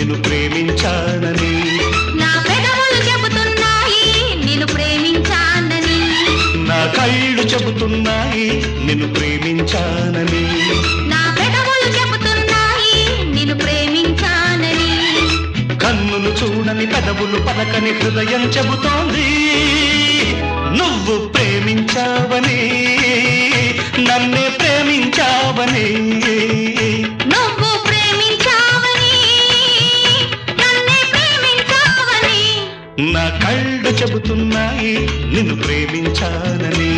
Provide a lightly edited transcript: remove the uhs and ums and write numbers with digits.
నిన్ను ప్రేమించానని. నా పెదవులు చెబుతున్నాయి నిన్ను ప్రేమించానని. నా కళ్ళు చెబుతున్నాయి నిన్ను ప్రేమించానని. నా పెదవులు చెబుతున్నాయి నిన్ను ప్రేమించానని. కన్నులు చూడని పెదవులు పలకని హృదయం చెబుతోంది నువ్వు ప్రేమించావని, నన్నే ప్రేమించావని. నువ్వు ప్రేమించావని నన్నే ప్రేమించావని. నా కళ్ళు చెబుతున్నాయి నిన్ను ప్రేమించానని.